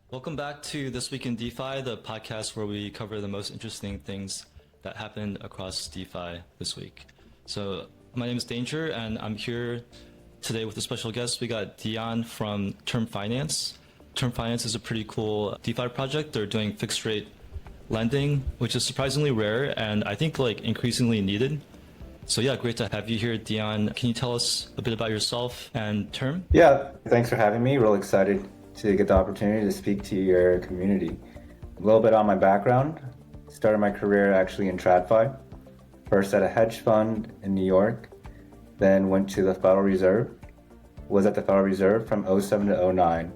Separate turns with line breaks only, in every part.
Welcome back to This Week in DeFi, the podcast where we cover the most interesting things that happened across DeFi this week. So my name is Danger, and I'm here today with a special guest. We got Dion from Term Finance. Term Finance is a pretty cool DeFi project. They're doing fixed rate lending, which is surprisingly rare and I think like increasingly needed. So yeah, great to have you here, Dion. Can you tell us a bit about yourself and Term?
Yeah, thanks for having me. Real excited to get the opportunity to speak to your community. A little bit on my background. Started my career actually in TradFi. First at a hedge fund in New York, then went to the Federal Reserve. Was at the Federal Reserve from '07 to '09,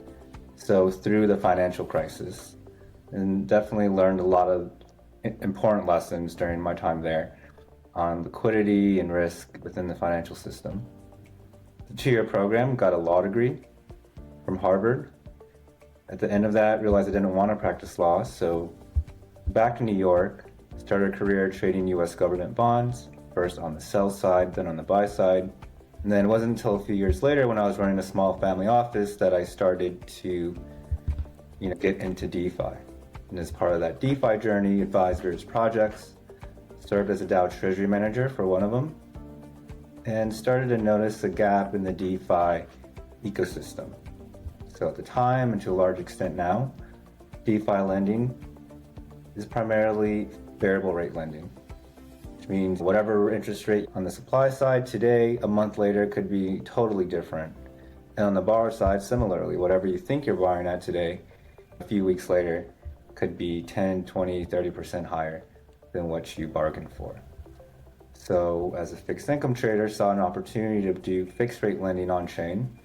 so through the financial crisis. And definitely learned a lot of important lessons during my time there on liquidity and risk within the financial system. The 2-year program, got a law degree from Harvard. At the end of that, realized I didn't want to practice law, so back to New York, started a career trading US government bonds, first on the sell side, then on the buy side. And then it wasn't until a few years later when I was running a small family office that I started to get into DeFi. And as part of that DeFi journey, advised various projects, served as a Dow Treasury Manager for one of them, and started to notice a gap in the DeFi ecosystem. So at the time, and to a large extent now, DeFi lending is primarily variable rate lending, which means whatever interest rate on the supply side today, a month later could be totally different. And on the borrower side, similarly, whatever you think you're borrowing at today, a few weeks later could be 10, 20, 30% higher than what you bargained for. So as a fixed income trader, saw an opportunity to do fixed rate lending on chain,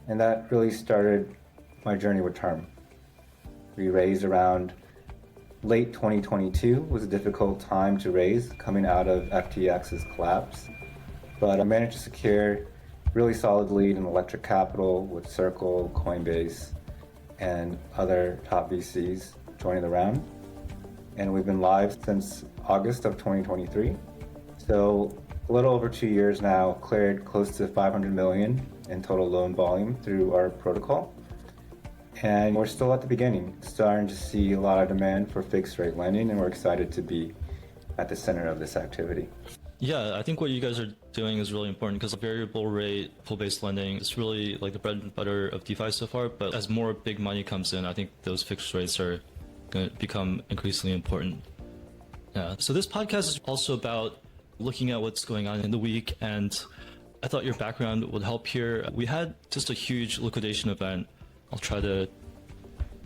and that really started my journey with Term. We raised around late 2022, was a difficult time to raise coming out of FTX's collapse, but I managed to secure really solid lead in electric capital with Circle, Coinbase, and other top VCs joining the round. And we've been live since August of 2023. So a little over 2 years now, cleared close to 500 million in total loan volume through our protocol. And we're still at the beginning, starting to see a lot of demand for fixed rate lending, and we're excited to be at the center of this activity.
Yeah, I think what you guys are doing is really important because variable rate, pool-based lending is really like the bread and butter of DeFi so far. But as more big money comes in, I think those fixed rates are going to become increasingly important. Yeah. So this podcast is also about looking at what's going on in the week, and I thought your background would help here. We had just a huge liquidation event. I'll try to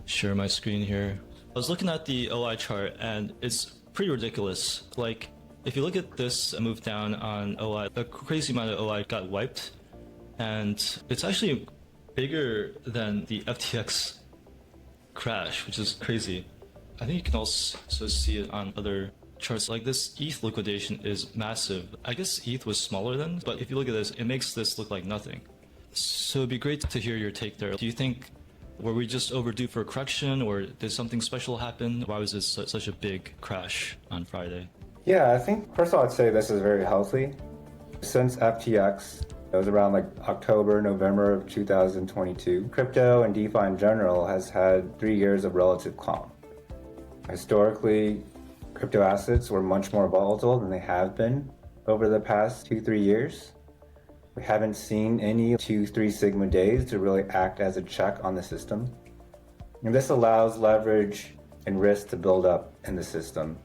share my screen here. I was looking at the OI chart and it's pretty ridiculous. Like if you look at this move down on OI, a crazy amount of OI got wiped, and it's actually bigger than the FTX crash, which is crazy. I think you can also see it on other charts. Like this ETH liquidation is massive. I guess ETH was smaller then, but if you look at this, it makes this look like nothing. So it'd be great to hear your take there. Do you think, were we just overdue for a correction, or did something special happen? Why was this such a big crash on Friday?
Yeah, I think first of all, I'd say this is very healthy. Since FTX, it was around like October, November of 2022, crypto and DeFi in general has had 3 years of relative calm. Historically, crypto assets were much more volatile than they have been over the past 2-3 years. We haven't seen any 2-3 sigma days to really act as a check on the system. And this allows leverage and risk to build up in the system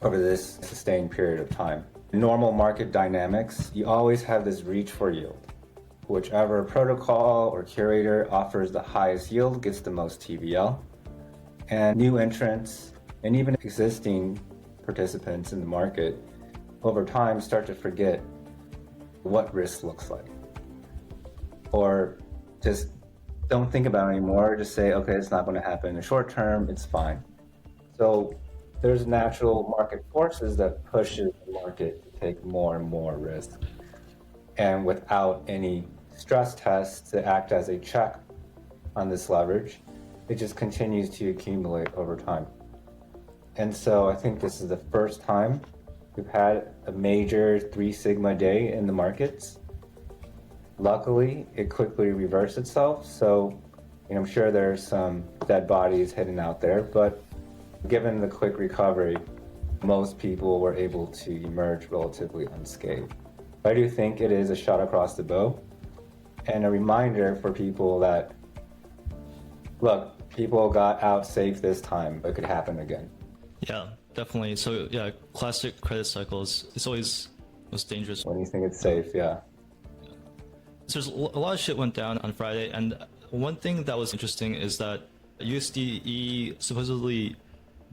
over this sustained period of time. In normal market dynamics, you always have this reach for yield. Whichever protocol or curator offers the highest yield gets the most TVL. And new entrants and even existing participants in the market over time start to forget what risk looks like, or just don't think about it anymore. Just say, okay, it's not going to happen in the short term, it's fine. So there's natural market forces that pushes the market to take more and more risk, and without any stress tests to act as a check on this leverage, it just continues to accumulate over time. And so I think this is the first time we've had a major 3 sigma day in the markets. Luckily, it quickly reversed itself. So I'm sure there's some dead bodies hidden out there, but given the quick recovery, most people were able to emerge relatively unscathed. I do think it is a shot across the bow and a reminder for people that, look, people got out safe this time, but it could happen again.
Yeah, definitely. So yeah, classic credit cycles. It's always most dangerous.
When you think it's safe, yeah.
So there's a lot of shit went down on Friday, and one thing that was interesting is that USDe supposedly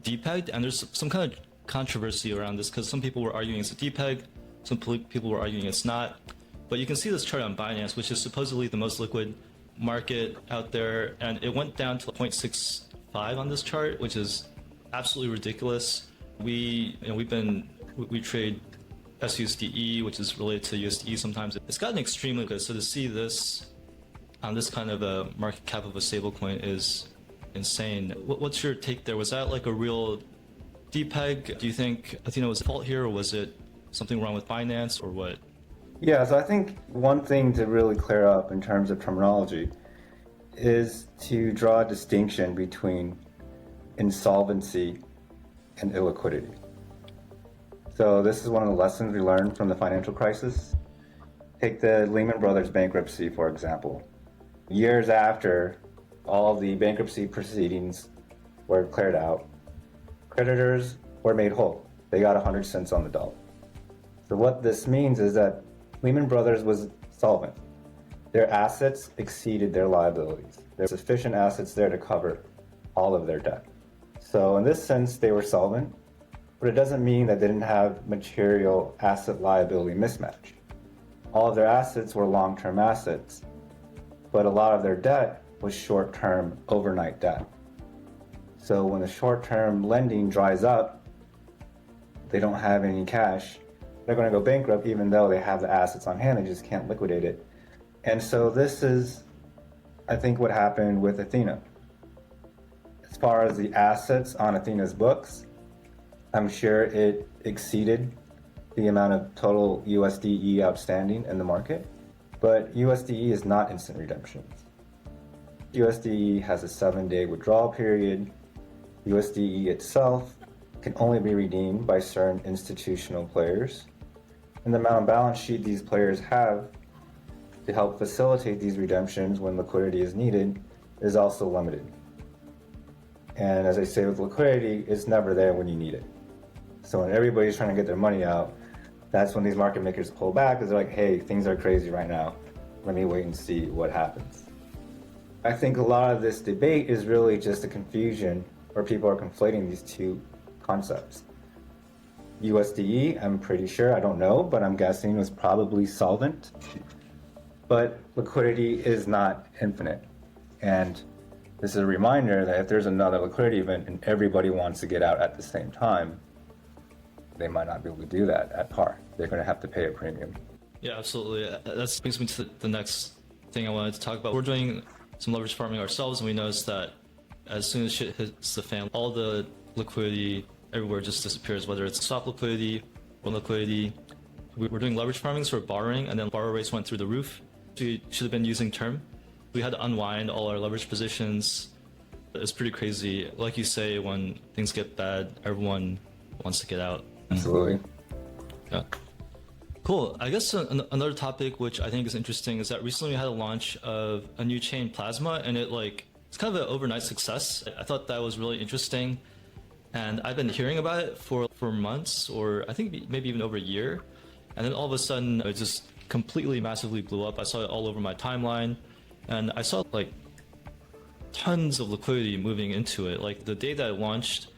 depegged, and there's some kind of controversy around this because some people were arguing it's a depeg, some people were arguing it's not. But you can see this chart on Binance, which is supposedly the most liquid market out there, and it went down to 0.65 on this chart, which is absolutely ridiculous. We trade SUSDe, which is related to USDe sometimes. It's gotten extremely good. So to see this on this kind of a market cap of a stablecoin is insane. What's your take there? Was that like a real depeg? Do you think Athena was at fault here, or was it something wrong with Binance, or what?
Yeah, so I think one thing to really clear up in terms of terminology is to draw a distinction between insolvency and illiquidity. So this is one of the lessons we learned from the financial crisis. Take the Lehman Brothers bankruptcy, for example. Years after all the bankruptcy proceedings were cleared out, creditors were made whole. They got 100 cents on the dollar. So what this means is that Lehman Brothers was solvent. Their assets exceeded their liabilities. There were sufficient assets there to cover all of their debt. So in this sense, they were solvent, but it doesn't mean that they didn't have material asset liability mismatch. All of their assets were long-term assets, but a lot of their debt was short-term overnight debt. So when the short-term lending dries up, they don't have any cash. They're going to go bankrupt even though they have the assets on hand, they just can't liquidate it. And so this is, I think, what happened with Athena. As far as the assets on Athena's books, I'm sure it exceeded the amount of total USDe outstanding in the market, but USDe is not instant redemptions. USDe has a 7-day withdrawal period. USDe itself can only be redeemed by certain institutional players. And the amount of balance sheet these players have to help facilitate these redemptions when liquidity is needed is also limited. And as I say with liquidity, it's never there when you need it. So when everybody's trying to get their money out, that's when these market makers pull back because they're like, hey, things are crazy right now. Let me wait and see what happens. I think a lot of this debate is really just a confusion where people are conflating these two concepts. USDe, I'm pretty sure, I don't know, but I'm guessing was probably solvent. But liquidity is not infinite. And this is a reminder that if there's another liquidity event and everybody wants to get out at the same time, they might not be able to do that at par. They're going to have to pay a premium.
Yeah, absolutely. That brings me to the next thing I wanted to talk about. We're doing some leverage farming ourselves, and we noticed that as soon as shit hits the fan, all the liquidity everywhere just disappears, whether it's soft liquidity or liquidity. We were doing leverage farming, so we're borrowing, and then borrow rates went through the roof. We should have been using term. We had to unwind all our leverage positions. It's pretty crazy. Like you say, when things get bad, everyone wants to get out.
Absolutely.
Yeah. Cool. I guess another topic which I think is interesting is that recently we had a launch of a new chain, Plasma, and it's kind of an overnight success. I thought that was really interesting, and I've been hearing about it for months, or I think maybe even over a year, and then all of a sudden it just completely massively blew up. I saw it all over my timeline, and I saw like tons of liquidity moving into it. Like the day that it launched,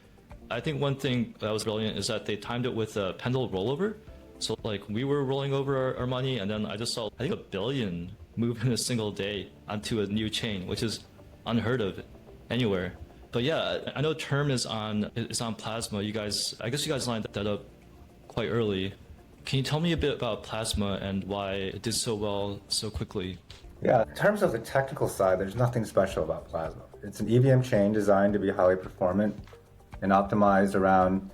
I think one thing that was brilliant is that they timed it with a pendulum rollover. So like we were rolling over our money, and then I just saw, I think, 1 billion move in a single day onto a new chain, which is unheard of anywhere. But yeah, I know term is on Plasma. I guess you guys lined that up quite early. Can you tell me a bit about Plasma and why it did so well so quickly?
Yeah, in terms of the technical side, there's nothing special about Plasma. It's an EVM chain designed to be highly performant and optimized around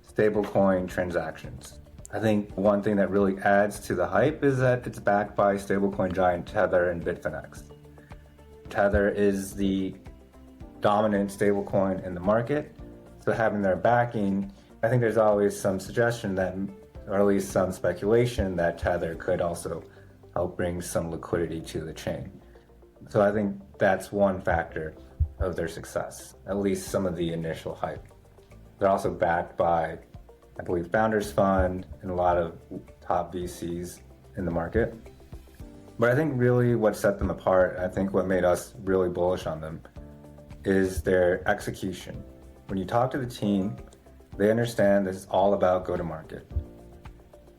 stablecoin transactions. I think one thing that really adds to the hype is that it's backed by stablecoin giant Tether and Bitfinex. Tether is the dominant stablecoin in the market. So having their backing, I think there's always some suggestion that, or at least some speculation that Tether could also help bring some liquidity to the chain. So I think that's one factor of their success, at least some of the initial hype. They're also backed by, I believe, Founders Fund and a lot of top VCs in the market. But I think really what set them apart, I think what made us really bullish on them, is their execution. When you talk to the team, they understand this is all about go-to-market.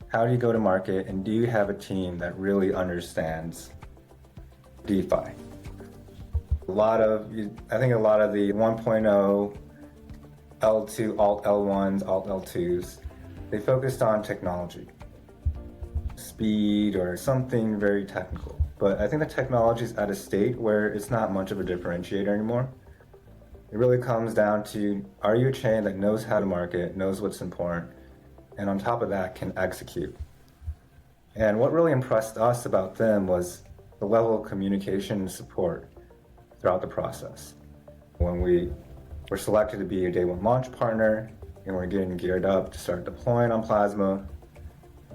How do you go to market, and do you have a team that really understands DeFi? I think a lot of the 1.0 L2, Alt L1s, Alt L2s, they focused on technology, speed, or something very technical. But I think the technology is at a state where it's not much of a differentiator anymore. It really comes down to, are you a chain that knows how to market, knows what's important, and on top of that can execute? And what really impressed us about them was the level of communication and support throughout the process. When we were selected to be a day one launch partner, and we're getting geared up to start deploying on Plasma,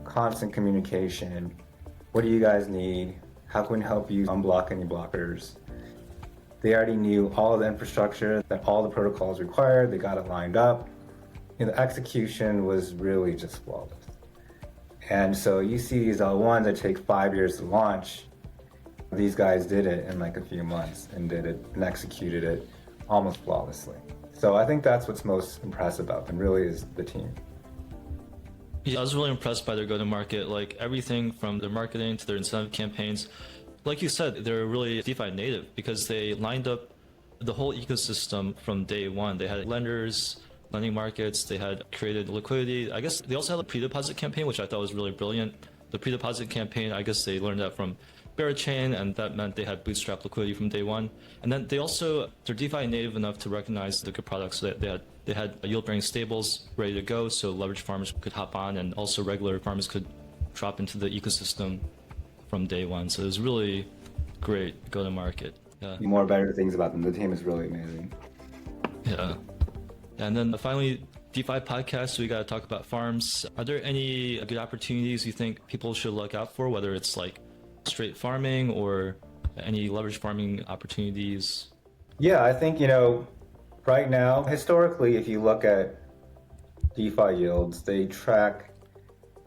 constant communication. What do you guys need? How can we help you unblock any blockers? They already knew all of the infrastructure, that all the protocols required, they got it lined up. And the execution was really just flawless. And so you see these L1s that take 5 years to launch. These guys did it in like a few months and did it and executed it almost flawlessly. So I think that's what's most impressive about them, really, is the team.
Yeah, I was really impressed by their go-to-market, like everything from their marketing to their incentive campaigns. Like you said, they're really DeFi native because they lined up the whole ecosystem from day one. They had lenders, lending markets, they had created liquidity. I guess they also had a pre-deposit campaign, which I thought was really brilliant. The pre-deposit campaign, I guess they learned that from Chain, and that meant they had bootstrap liquidity from day one. And then they're DeFi native enough to recognize the good products. So they had yield-bearing stables ready to go, so leverage farmers could hop on, and also regular farmers could drop into the ecosystem from day one. So it was really great go-to-market. Yeah.
More better things about them. The team is really amazing.
Yeah. And then finally, DeFi podcast, we got to talk about farms. Are there any good opportunities you think people should look out for, whether it's like straight farming or any leverage farming opportunities?
Yeah, I think, right now, historically, if you look at DeFi yields, they track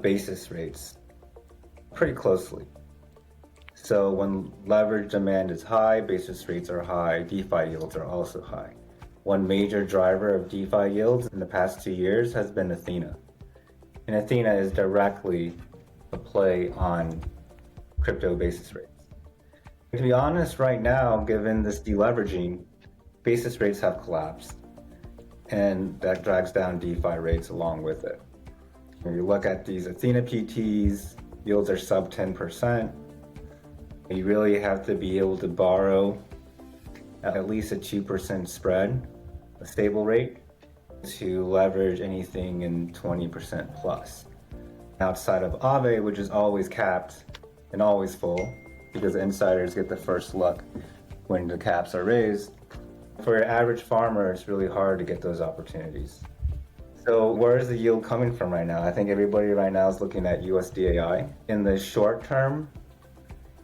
basis rates pretty closely. So when leverage demand is high, basis rates are high, DeFi yields are also high. One major driver of DeFi yields in the past 2 years has been Athena. And Athena is directly a play on crypto basis rates. To be honest, right now, given this deleveraging, basis rates have collapsed, and that drags down DeFi rates along with it. When you look at these Athena PTs, yields are sub 10%. You really have to be able to borrow at least a 2% spread, a stable rate, to leverage anything in 20% plus. Outside of Aave, which is always capped and always full, because insiders get the first look when the caps are raised. For your average farmer, it's really hard to get those opportunities. So where is the yield coming from right now? I think everybody right now is looking at USDAI. In the short term,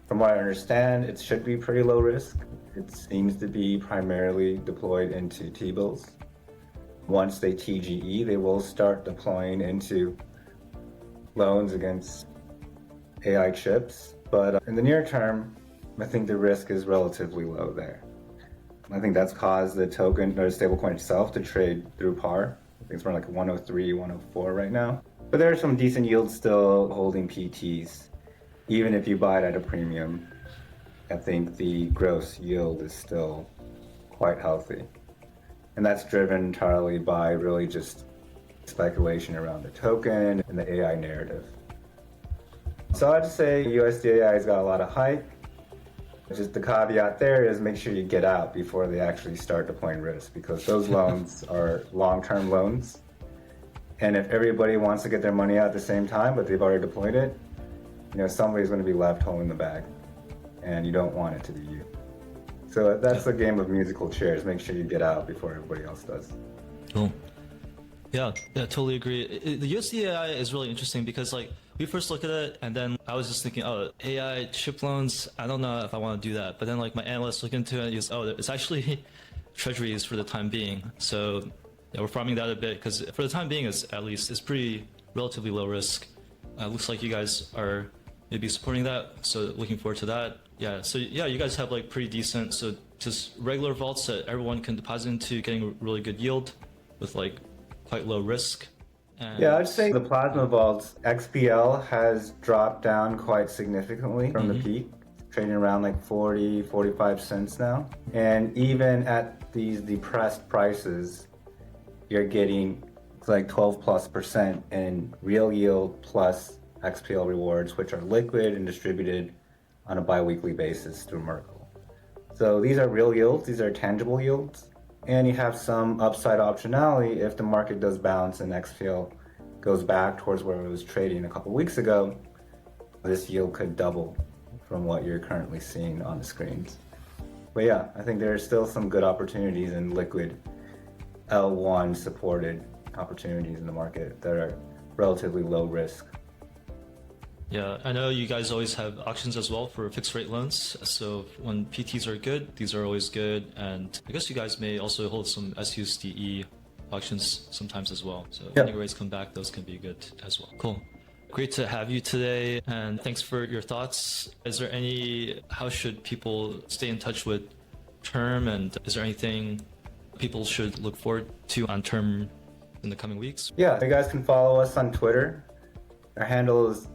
from what I understand, it should be pretty low risk. It seems to be primarily deployed into T-bills. Once they TGE, they will start deploying into loans against AI chips. But in the near term, I think the risk is relatively low there. I think that's caused the token or the stablecoin itself to trade through par. I think it's around like 103, 104 right now. But there are some decent yields still holding PTs. Even if you buy it at a premium, I think the gross yield is still quite healthy. And that's driven entirely by really just speculation around the token and the AI narrative. So I'd say USDAI has got a lot of hype. Just the caveat there is make sure you get out before they actually start deploying risk, because those loans are long-term loans. And if everybody wants to get their money out at the same time, but they've already deployed it, somebody's going to be left holding the bag, and you don't want it to be you. So that's a game of musical chairs. Make sure you get out before everybody else does.
Cool. Yeah, totally agree. The USDe is really interesting because like we first looked at it and then I was just thinking, oh, AI chip loans, I don't know if I want to do that. But then like my analyst looked into it and he's, oh, it's actually treasuries for the time being. So yeah, we're farming that a bit because for the time being, it's pretty relatively low risk. Looks like you guys are maybe supporting that. So looking forward to that. Yeah, so yeah, you guys have like pretty decent, so just regular vaults that everyone can deposit into, getting a really good yield with like quite low risk. And
yeah, I'd say the plasma vaults XPL has dropped down quite significantly from the peak, trading around like 40, 45 cents now. And even at these depressed prices, you're getting like 12+% in real yield plus XPL rewards, which are liquid and distributed on a bi-weekly basis through Merkle. So these are real yields, these are tangible yields, and you have some upside optionality if the market does bounce and XPL goes back towards where it was trading a couple weeks ago. This yield could double from what you're currently seeing on the screens. But yeah, I think there are still some good opportunities in liquid L1 supported opportunities in the market that are relatively low risk.
yeah, I know you guys always have auctions as well for fixed rate loans. So when PTs are good, these are always good. And I guess you guys may also hold some USDe auctions sometimes as well. So when your rates come back, those can be good as well. Cool. Great to have you today. And thanks for your thoughts. Is there how should people stay in touch with Term? And is there anything people should look forward to on Term in the coming weeks?
Yeah, you guys can follow us on Twitter. Our handle is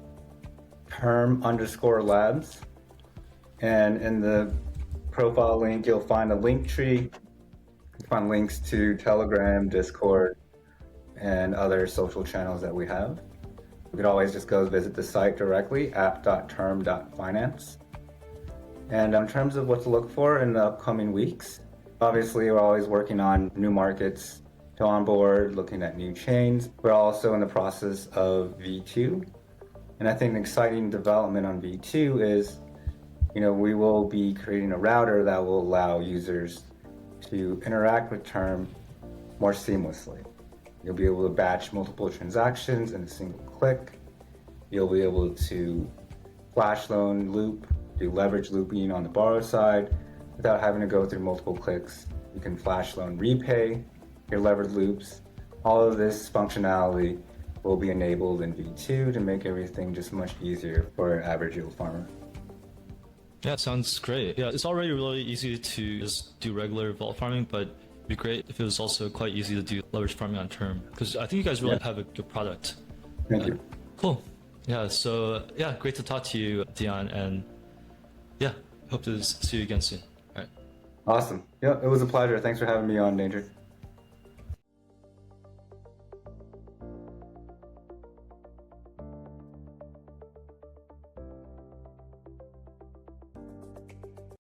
term_labs. And in the profile link, you'll find a link tree. You'll find links to Telegram, Discord, and other social channels that we have. You could always just go visit the site directly, app.term.finance. And in terms of what to look for in the upcoming weeks, obviously we're always working on new markets to onboard, looking at new chains. We're also in the process of V2. And I think an exciting development on V2 is, we will be creating a router that will allow users to interact with Term more seamlessly. You'll be able to batch multiple transactions in a single click. You'll be able to flash loan loop, do leverage looping on the borrow side without having to go through multiple clicks. You can flash loan repay your levered loops. All of this functionality will be enabled in V2 to make everything just much easier for an average yield farmer.
Yeah, it sounds great. Yeah, it's already really easy to just do regular vault farming, but it'd be great if it was also quite easy to do leverage farming on Term, because I think you guys really have a good product.
Thank you.
Cool. Yeah, so yeah, great to talk to you, Dion, and yeah, hope to see you again soon. All right.
Awesome. Yeah, it was a pleasure. Thanks for having me on, Danger.